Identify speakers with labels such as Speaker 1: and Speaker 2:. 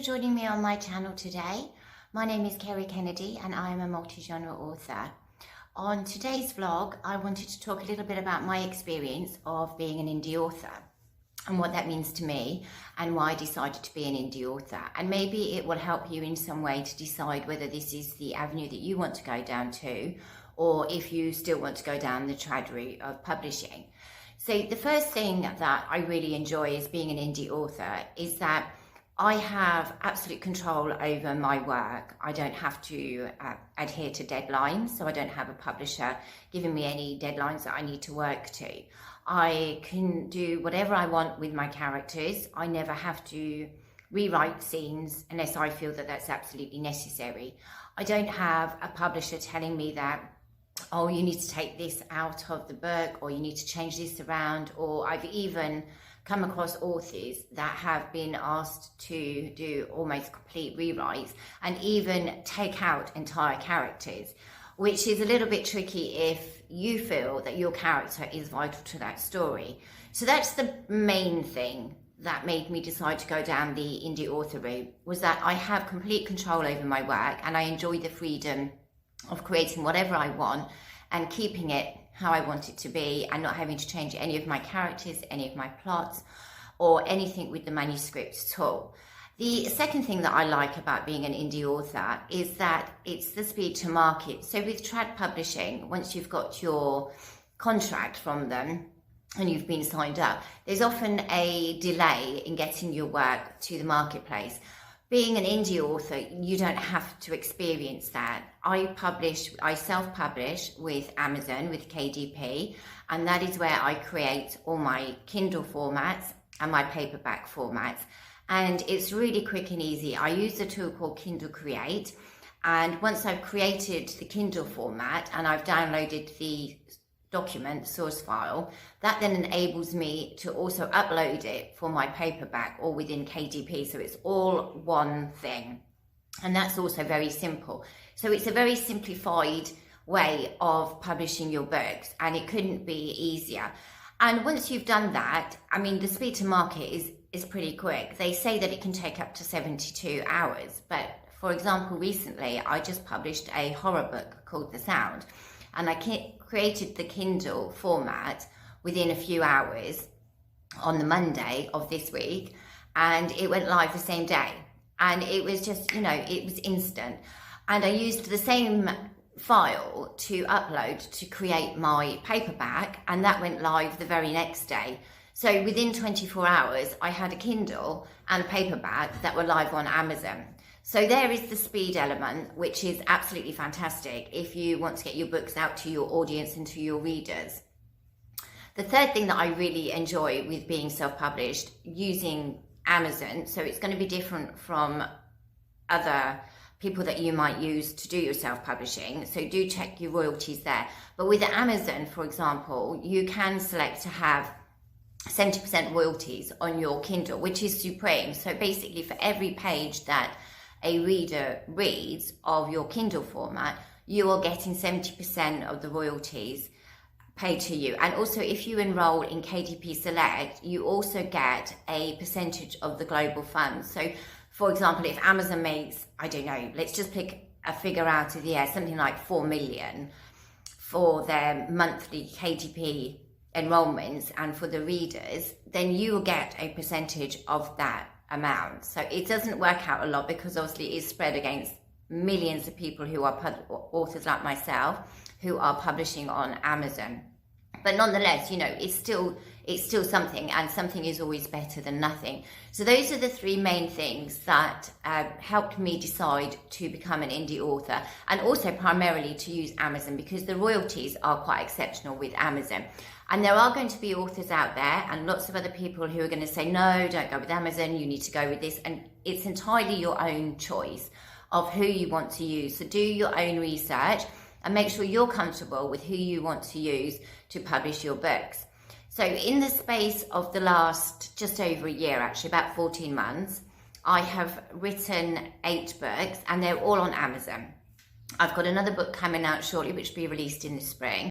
Speaker 1: joining me on my channel today. My name is Kerry Kennedy and I am a multi-genre author. On today's vlog, I wanted to talk a little bit about my experience of being an indie author and what that means to me and why I decided to be an indie author. And maybe it will help you in some way to decide whether this is the avenue that you want to go down to, or if you still want to go down the trad route of publishing. So the first thing that I really enjoy as being an indie author is that I have absolute control over my work. I don't have to adhere to deadlines, so I don't have a publisher giving me any deadlines that I need to work to. I can do whatever I want with my characters. I never have to rewrite scenes unless I feel that that's absolutely necessary. I don't have a publisher telling me that, oh, you need to take this out of the book, or you need to change this around, or I've even come across authors that have been asked to do almost complete rewrites and even take out entire characters, which is a little bit tricky if you feel that your character is vital to that story. So that's the main thing that made me decide to go down the indie author route, was that I have complete control over my work and I enjoy the freedom of creating whatever I want and keeping it how I want it to be, and not having to change any of my characters, any of my plots, or anything with the manuscript at all. The second thing that I like about being an indie author is that it's the speed to market. So with trad publishing, once you've got your contract from them and you've been signed up, there's often a delay in getting your work to the marketplace. Being an indie author, you don't have to experience that. I self-publish with Amazon, with KDP, and that is where I create all my Kindle formats and my paperback formats. And it's really quick and easy. I use a tool called Kindle Create, and once I've created the Kindle format and I've downloaded the document source file, that then enables me to also upload it for my paperback or within KDP, so it's all one thing, and that's also very simple. So it's a very simplified way of publishing your books, and it couldn't be easier. And once you've done that, I mean, the speed to market is pretty quick. They say that it can take up to 72 hours, but for example, recently I just published a horror book called The Sound, and I created the Kindle format within a few hours on the Monday of this week, and it went live the same day. And it was just, it was instant. And I used the same file to upload to create my paperback, and that went live the very next day. So within 24 hours, I had a Kindle and paperback that were live on Amazon. So there is the speed element, which is absolutely fantastic if you want to get your books out to your audience and to your readers. The third thing that I really enjoy with being self-published using Amazon, so it's going to be different from other people that you might use to do your self-publishing, so do check your royalties there. But with Amazon, for example, you can select to have 70% royalties on your Kindle, which is supreme. So basically for every page that a reader reads of your Kindle format, you are getting 70% of the royalties paid to you. And also if you enroll in KDP Select, you also get a percentage of the global funds. So for example, if Amazon makes, I don't know, let's just pick a figure out of the air, something like 4 million for their monthly KDP enrollments and for the readers, then you will get a percentage of that amount. So it doesn't work out a lot because obviously it's spread against millions of people who are authors like myself who are publishing on Amazon. But nonetheless, it's still something, and something is always better than nothing. So those are the three main things that helped me decide to become an indie author, and also primarily to use Amazon because the royalties are quite exceptional with Amazon. And there are going to be authors out there and lots of other people who are going to say, no, don't go with Amazon, you need to go with this. And it's entirely your own choice of who you want to use. So do your own research and make sure you're comfortable with who you want to use to publish your books. So in the space of the last just over a year, actually about 14 months, I have written 8 books and they're all on Amazon. I've got another book coming out shortly, which will be released in the spring.